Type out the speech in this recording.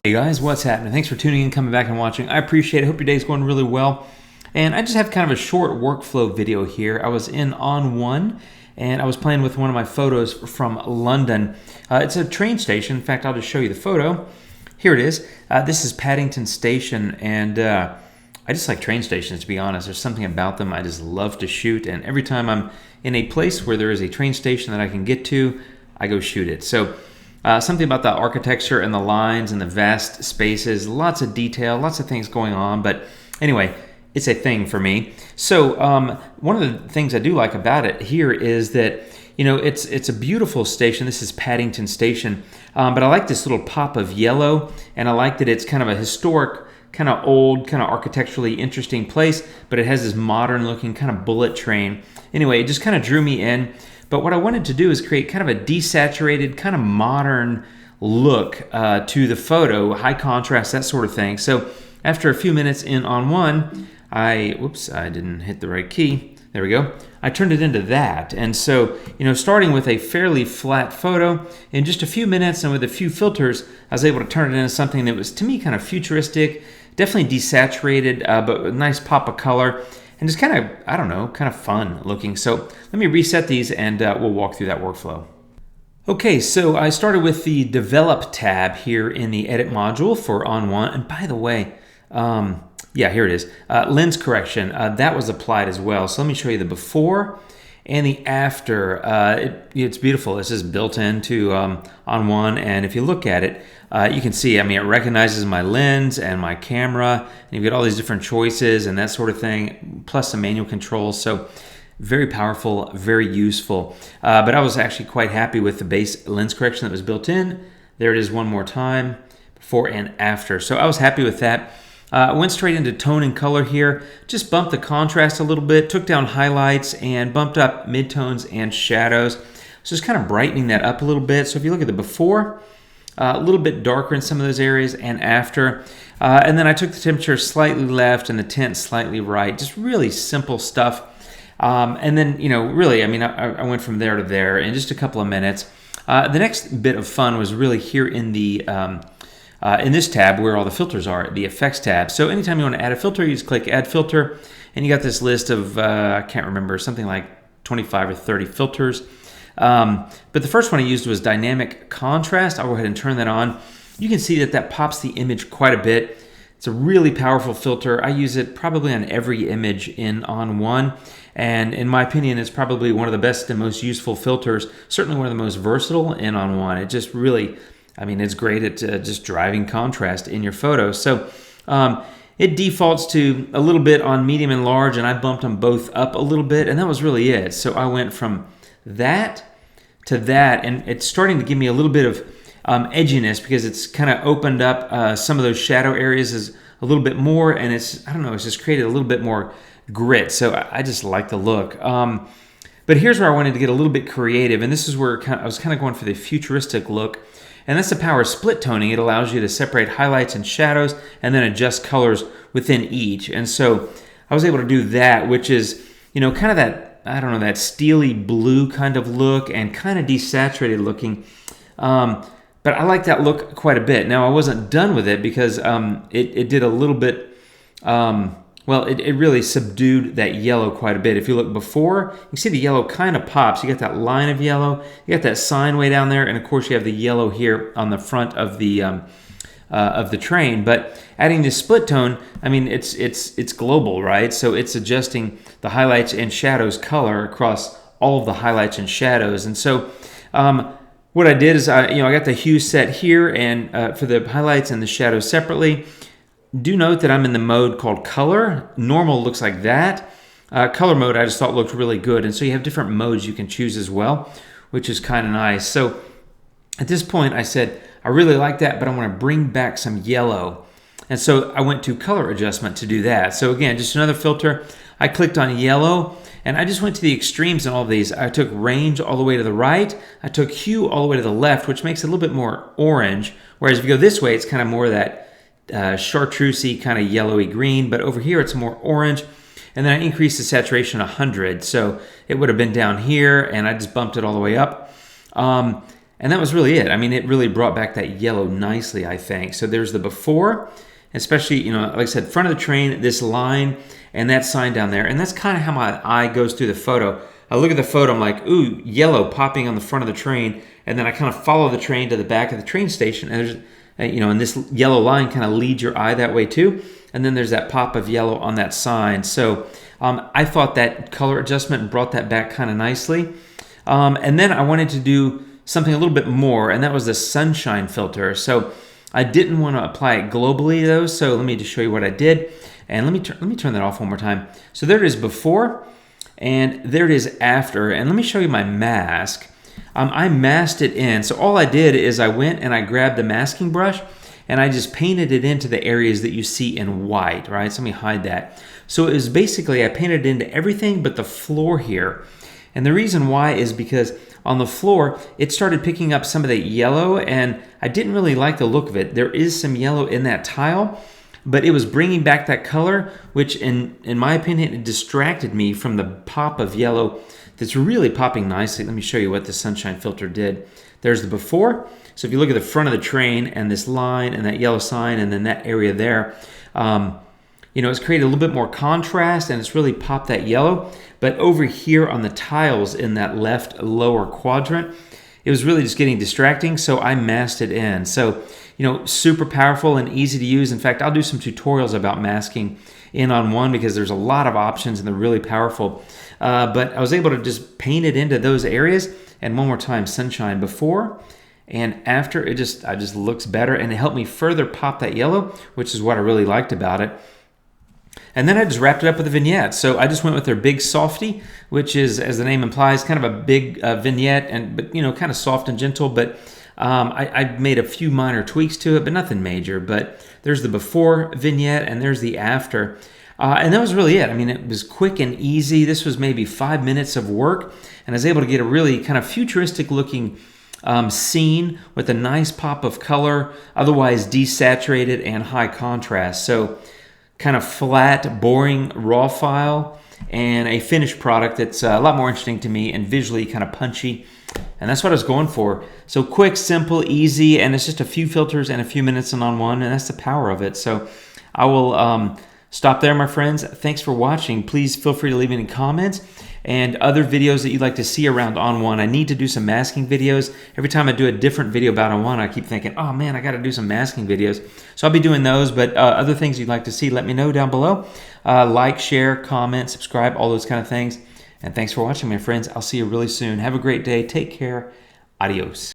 Hey guys, what's happening? Thanks for tuning in, coming back and watching. I appreciate it. Hope your day's going really well. And I just have kind of a short workflow video here. I was in On1 and I was playing with one of my photos from London. It's a train station. In fact, I'll just show you the photo. Here it is. This is Paddington Station, and I just like train stations, to be honest. There's something about them I just love to shoot, and every time I'm in a place where there is a train station that I can get to, I go shoot it. So something about the architecture and the lines and the vast spaces, lots of detail, lots of things going on. But anyway, it's a thing for me. So one of the things I do like about it here is that, you know, it's a beautiful station. This is Paddington Station, but I like this little pop of yellow, and I like that it's kind of a historic, kind of old, kind of architecturally interesting place, but it has this modern looking kind of bullet train. Anyway, it just kind of drew me in. But what I wanted to do is create kind of a desaturated, kind of modern look to the photo, high contrast, that sort of thing. So after a few minutes in On1, I didn't hit the right key. There we go. I turned it into that. And so, you know, starting with a fairly flat photo, in just a few minutes and with a few filters, I was able to turn it into something that was, to me, kind of futuristic, definitely desaturated, but with a nice pop of color. And just kind of, I don't know, kind of fun looking. So let me reset these and we'll walk through that workflow. Okay, so I started with the Develop tab here in the Edit module for On1. And by the way, yeah, here it is. Lens correction, that was applied as well. So let me show you the before and the after. It's beautiful. This is built into On1, and if you look at it, you can see, I mean, it recognizes my lens and my camera, and you've got all these different choices and that sort of thing, plus some manual controls. So very powerful, very useful. But I was actually quite happy with the base lens correction that was built in. There it is one more time, before and after. So I was happy with that. Went straight into tone and color here, just bumped the contrast a little bit, took down highlights and bumped up midtones and shadows. So just kind of brightening that up a little bit. So if you look at the before, a little bit darker in some of those areas, and after. And then I took the temperature slightly left and the tint slightly right. Just really simple stuff. And then, you know, really, I mean, I went from there to there in just a couple of minutes. The next bit of fun was really here in the in this tab where all the filters are, the Effects tab. So anytime you want to add a filter, you just click Add Filter, and you got this list of, I can't remember, something like 25 or 30 filters. But the first one I used was Dynamic Contrast. I'll go ahead and turn that on. You can see that that pops the image quite a bit. It's a really powerful filter. I use it probably on every image in On1. And in my opinion, it's probably one of the best and most useful filters, certainly one of the most versatile in On1. It just really, I mean, it's great at just driving contrast in your photos. So it defaults to a little bit on medium and large, and I bumped them both up a little bit, and that was really it. So I went from that to that, and it's starting to give me a little bit of edginess because it's kind of opened up some of those shadow areas is a little bit more, and it's, I don't know, it's just created a little bit more grit. So I just like the look. But here's where I wanted to get a little bit creative, and this is where I was kind of going for the futuristic look. And that's the power of split toning. It allows you to separate highlights and shadows and then adjust colors within each. And so I was able to do that, which is, you know, kind of that, I don't know, that steely blue kind of look and kind of desaturated looking. But I like that look quite a bit. Now, I wasn't done with it because it did a little bit, well, it really subdued that yellow quite a bit. If you look before, you see the yellow kind of pops. You got that line of yellow, you got that sign way down there, and of course you have the yellow here on the front of the train. But adding this split tone, I mean, it's global, right? So it's adjusting the highlights and shadows color across all of the highlights and shadows. And so what I did is I got the hue set here and for the highlights and the shadows separately. Do note that I'm in the mode called color. Normal looks like that. Color mode I just thought looked really good. And so you have different modes you can choose as well, which is kind of nice. So at this point I said, I really like that, but I want to bring back some yellow. And so I went to color adjustment to do that. So again, just another filter. I clicked on yellow, and I just went to the extremes in all of these. I took range all the way to the right. I took hue all the way to the left, which makes it a little bit more orange. Whereas if you go this way, it's kind of more of that chartreusey kind of yellowy green, but over here it's more orange. And then I increased the saturation 100, so it would have been down here, and I just bumped it all the way up. And that was really it. I mean, it really brought back that yellow nicely, I think. So there's the before, especially, you know, like I said, front of the train, this line, and that sign down there. And that's kind of how my eye goes through the photo. I look at the photo, I'm like, ooh, yellow popping on the front of the train. And then I kind of follow the train to the back of the train station. And there's, you know, and this yellow line kind of leads your eye that way too. And then there's that pop of yellow on that sign. So I thought that color adjustment brought that back kind of nicely. And then I wanted to do something a little bit more, and that was the sunshine filter. So I didn't want to apply it globally though. So let me just show you what I did. And let me turn that off one more time. So there it is before, and there it is after. And let me show you my mask. I masked it in. So all I did is I went and I grabbed the masking brush and I just painted it into the areas that you see in white, right? So let me hide that. So it was basically, I painted it into everything but the floor here. And the reason why is because on the floor, it started picking up some of the yellow, and I didn't really like the look of it. There is some yellow in that tile, but it was bringing back that color, which in my opinion, it distracted me from the pop of yellow that's really popping nicely. Let me show you what the sunshine filter did. There's the before. So if you look at the front of the train and this line and that yellow sign and then that area there, you know, it's created a little bit more contrast and it's really popped that yellow. But over here on the tiles in that left lower quadrant, it was really just getting distracting, so I masked it in. So, you know, super powerful and easy to use. In fact, I'll do some tutorials about masking in On1 because there's a lot of options and they're really powerful. But I was able to just paint it into those areas. And one more time, sunshine before and after. It just looks better, and it helped me further pop that yellow, which is what I really liked about it. And then I just wrapped it up with a vignette. So I just went with their Big Softy, which is, as the name implies, kind of a big vignette, but you know, kind of soft and gentle. But I made a few minor tweaks to it, but nothing major. But there's the before vignette and there's the after. And that was really it. I mean, it was quick and easy. This was maybe 5 minutes of work, and I was able to get a really kind of futuristic looking scene with a nice pop of color, otherwise desaturated and high contrast. So kind of flat, boring raw file, and a finished product that's a lot more interesting to me and visually kind of punchy. And that's what I was going for. So quick, simple, easy, and it's just a few filters and a few minutes on one, and that's the power of it. So I will stop there, my friends. Thanks for watching. Please feel free to leave any comments and other videos that you'd like to see around On1. I need to do some masking videos. Every time I do a different video about On1, I keep thinking, oh man, I got to do some masking videos. So I'll be doing those, but other things you'd like to see, let me know down below. Like, share, comment, subscribe, all those kind of things. And thanks for watching, my friends. I'll see you really soon. Have a great day. Take care. Adios.